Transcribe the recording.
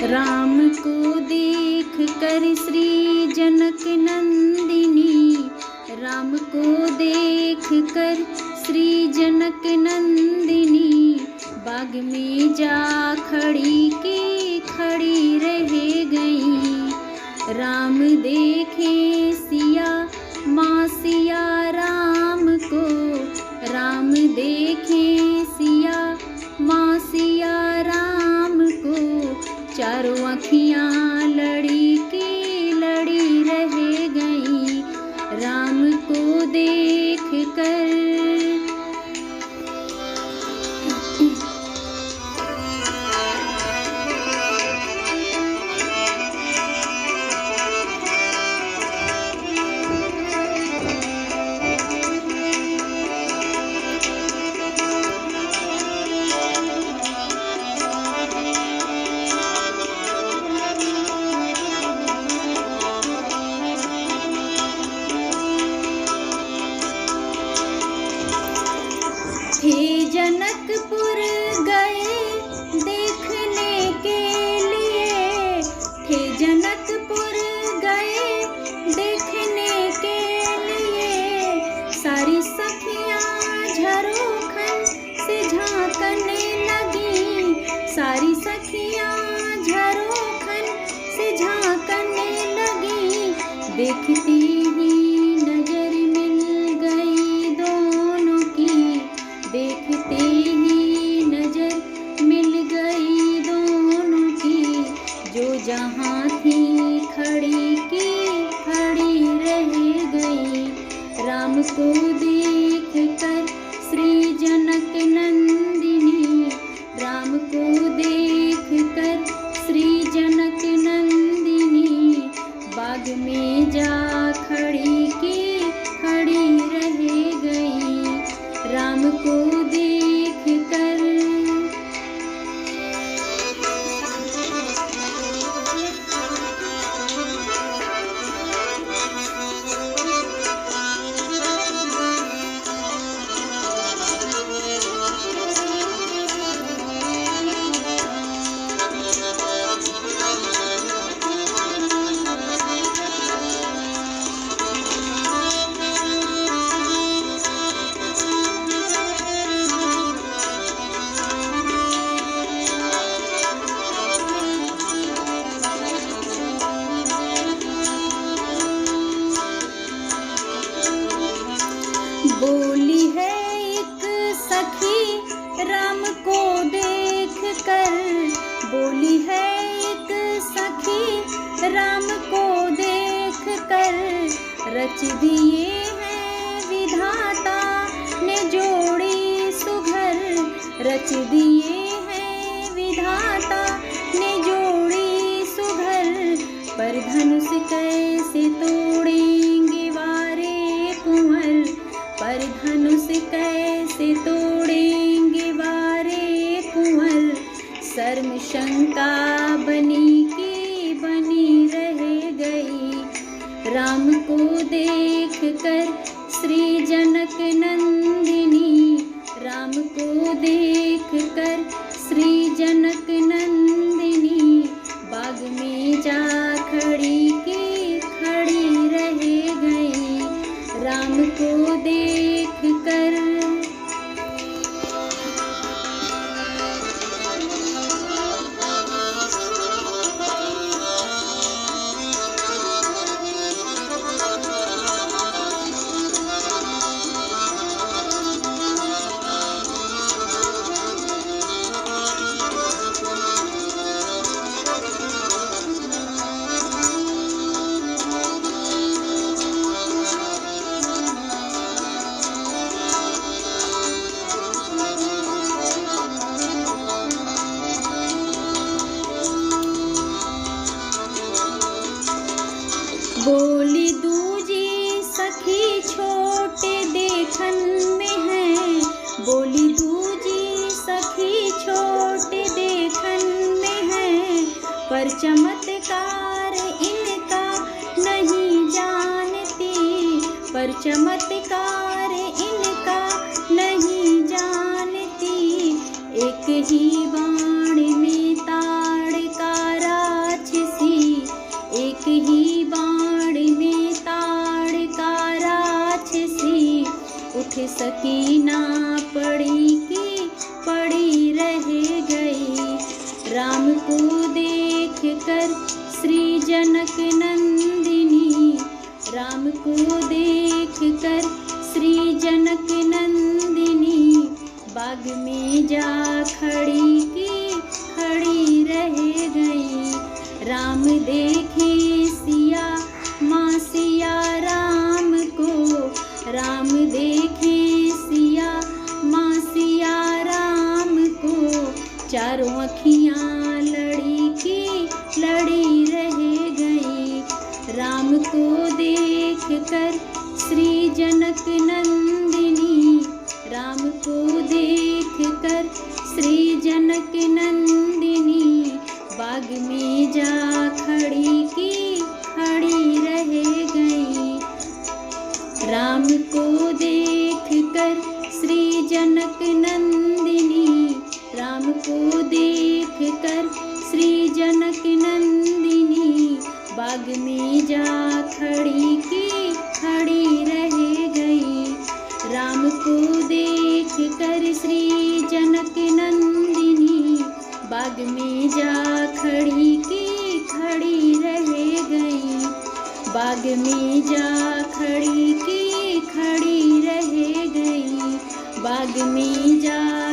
राम को देख कर श्री जनक नंदिनी, राम को देख कर श्री जनक नंदिनी, बाग में जा खड़ी की खड़ी रह गई। राम देखे सिया माँ सिया राम को, राम देखे सिया माँ सिया राम को, चारों आँखियाँ लड़ी की लड़ी रह गई। राम को देख कर थे जनकपुर गए देखने के लिए, थे जनकपुर गए देखने के लिए, सारी सखियाँ झरोखन से झांकने लगी, सारी सखियाँ झरोखन से झांकने लगी। देखती ही नजर मिल गई दोनों की, देखते ही नजर मिल गई दोनों की, जो जहाँ थी खड़ी की खड़ी रह गई। राम को देख कर श्री जनक नंदिनी, राम को देख कर श्री जनक नंदिनी, बाग में जा खड़ी की खड़ी रह गई। राम को देख कर बोली है एक सखी राम को देख कर, बोली है एक सखी राम को देख कर, रच दिए हैं विधाता ने जोड़ी सुघर, रच दिए हैं विधाता ने जोड़ी सुघर, पर धनुष कैसे तोड़ेंगे वारे कुंवर, पर धनुष कैसे तोड़ेंगे वारे कुंवर, शर्म शंका बनी की बनी रह गई। राम को देख कर श्री जनक नंदिनी, राम को देख कर श्री जनक नंदिनी, बाग में जा खड़ी की खड़ी रह गई। राम को देख कर बोली दूजी सखी छोटे देखन में है, बोली दूजी सखी छोटे देखन में है, पर चमत्कार इनका नहीं जानती, पर चमत्कार इनका नहीं जानती। एक ही बाण में ताड़ का राम को देख कर श्री जनक नंदिनी, राम को देख कर श्री जनक नंदिनी, बाग में जा खड़ी की खड़ी रह गई। राम देखे सिया माँ सिया राम को, राम देखे सिया माँ सिया राम को, चारों अखियाँ लड़ी की लड़ी रह गई। राम को देख कर श्री जनक नंदिनी, राम को देख कर श्री जनक नंदिनी, बाग में जा खड़ी की खड़ी रह गई। राम को देख कर श्री जनक नंदिनी, राम को देख कर श्री जनक नंदिनी, बाग में जा खड़ी की खड़ी रह गई। राम को देख कर श्री जनक नंदिनी, बाग में जा खड़ी की खड़ी रह गई। बाग में जा खड़ी की खड़ी रह गई। बाग में जा